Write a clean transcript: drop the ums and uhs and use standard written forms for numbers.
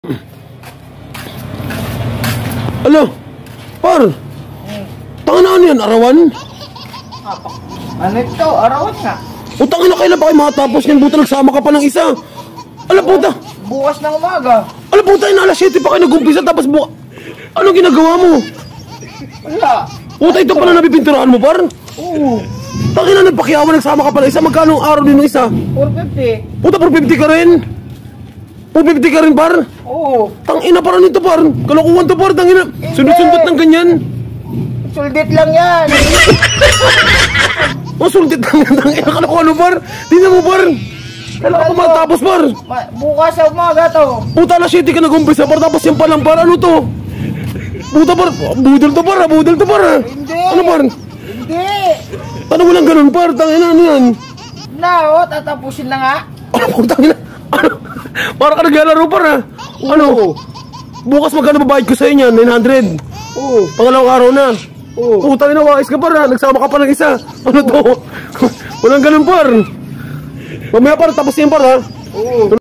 Alo, par. Tangan yan, arawan? Ano ito? Arawan nga. Utang ina, kailan pa kayo makatapos yan? Buta, nagsama ka pa ng isa. Alam puta. Bukas ng umaga. Alam puta, ina, alas 7 pa kayo nag-umpisa tapos anong ginagawa mo? Wala. Puta, ito pala nabibinturahan mo, par? Oo. Tangina, nagpakiyawan, nagsama ka pa ng isa. Magkano ang araw din ng isa? 450. Puta, 450 ka rin? 450 ka rin, par? Oo. Tangina, parang nito, par. Kalokohan to, par. Tangina, sundot-sundot ng ganyan. Suldit lang yan. Oh, sundot ng tangina, kalokohan mo, par. Tingnan mo, par. Kailangan pa matapos, par. Bukas sa umaga to. Puta, alas 7 ka nag-umpisa, par. Tapos yan pa lang, par. Ano to? Puta, par. Budol to, par. Budol to, par. Hindi. Ano, par? Hindi. Ano mo lang ganun, par? Tangina, ano yan? Na, tatapusin na nga. Ano, putang ina? Ano? Para ka naglalaro, par, ha? Ano? Bukas magkano babayad ko sa'yo niyan? 900. Oo. Pangalawang araw na. Oo. Putang ina, wakis ka, par, ha? Nagsama ka pa ng isa. Ano to? Walang ganun, par. Mamaya, par, tapos yan, par, ha? Oo.